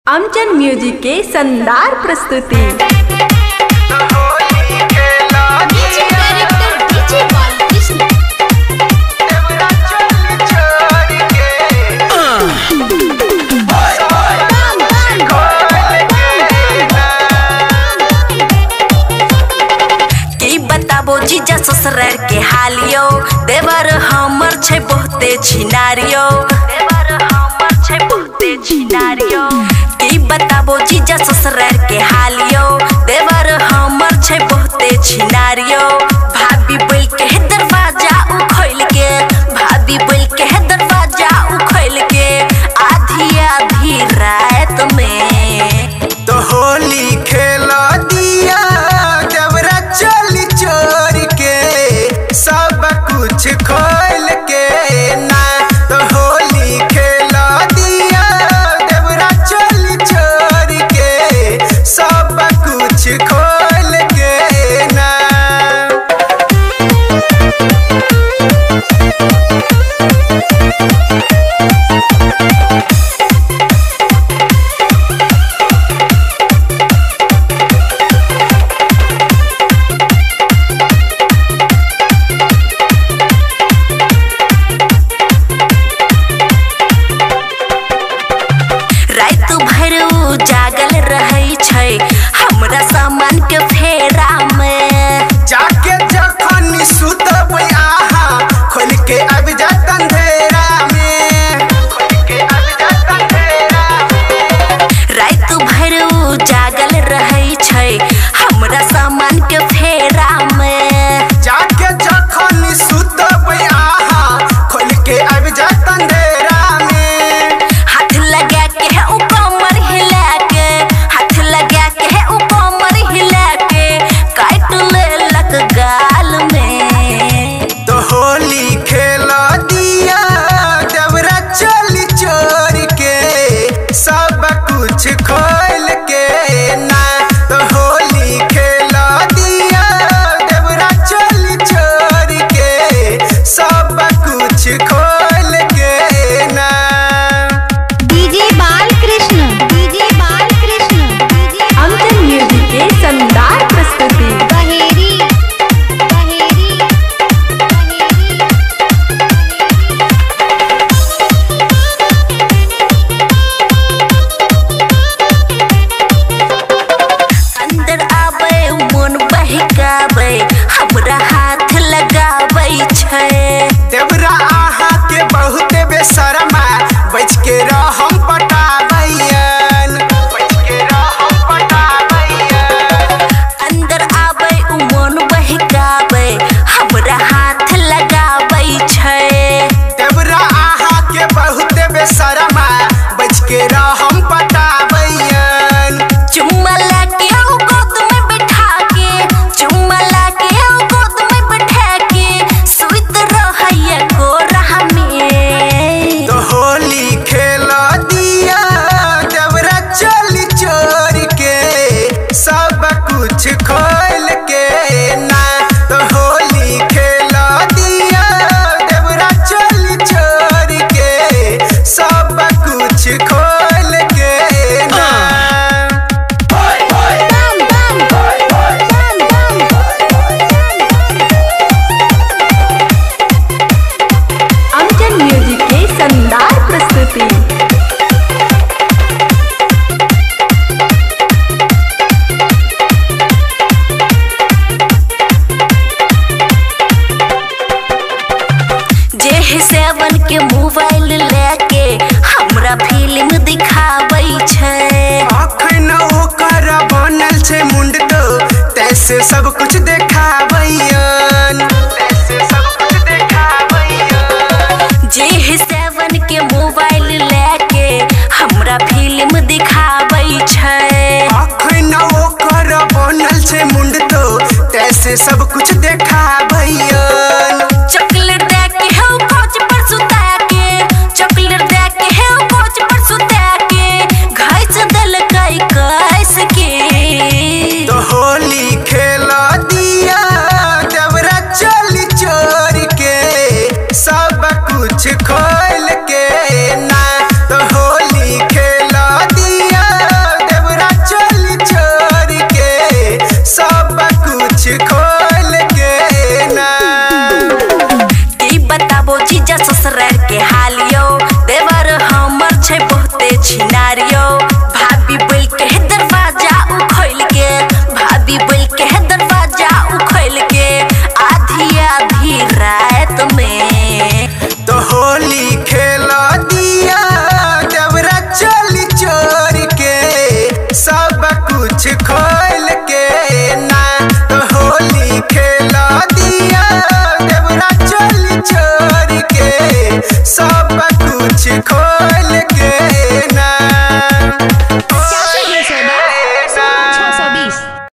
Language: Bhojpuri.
अमजन म्यूजिक के शानदार प्रस्तुति। बताबो जीजा ससुरार के हालियो, देवर हमर छे बहुते छिनारियो, देवर हमर छे बहुते छिनारियो। की बताबो जीजा ससुरार के हालियो, देवर हमर छे बहुते छिनारियो। भाभी बोल के दरवाजा उखोल के, भाभी बोल के दरवाजा उखोल के, आधी आधी रात में तो होली खेला दिया देवरा चली चोर के, सब कुछ खोल के ना। तो होली खेला दिया देवरा चली चोर के, सब कुछ खोल के ना। जागल रहे छै हमरा सामान के फेरा में, जाके जखन सुतबै आहा खोल के अब जात अंधेरा में, खोल के अब जात अंधेरा में। रात भर जागल रहे छै हमरा सामान के फेरा में, जाके जखन सुतबै आहा खोल के अब जात अंधेरा में। हाथ लगा के उ कमर हिला के, हाथ लगा के उ कमर हिला के, काट लेलक गाल में। तो होली खेला दिया देवरा चली चोर के, सब कुछ खोल के ना। तो होली खेला दिया देवरा चली चोर के, सब कुछ खोल के ना। डीजे बालकृष्ण, डीजे बालकृष्ण, अमजन म्यूजिक के शानदार प्रस्तुति। बहेरी बहेरी अंदर आवे मन बहकावे, हमरा हाथ लगावे छै। देवरा आहा के बहुते बेशर्मा, बच के रहम पटावैयन, बच के रहम पटावैयन। अंदर आवे मन बहकावे, हमरा हाथ लगावे छै। देवरा आहा के बहुते बेशर्मा, बच के रहम पटावैयन। चुम्मा लाके उ गोद में बैठा के, चुम्मा लाके उ गोद में बैठा के, सुइत रहैया कोरा में। तो होली खेला दिया देवरा चली चोर के, सब कुछ खोल के ना। तो होली खेला दिया देवरा चली चोर के, सब कुछ खोल के ना। अमजन म्यूजिक के शानदार प्रस्तुति। जे सेवन के मोबाइल लेके हमरा फिल्म दिखाबै छै। अखन ओकर बनल छै मुंड तो, तैसे सब कुछ देखावैयन, तैसे सब कुछ देखावैयन। जे सेवन के मोबाइल लेके हमरा फिल्म दिखाबै छै। अखन ओकर बनल छै मुंड तो, तैसे सब कुछ देखावैयन। चॉकलेट दे के हो कोच पर सुता के, चॉकलेट दे के हो कोच पर सुता के, घास दल कई कैस के। तो होली खेला दिया देवरा चली चोर के, सब कुछ खो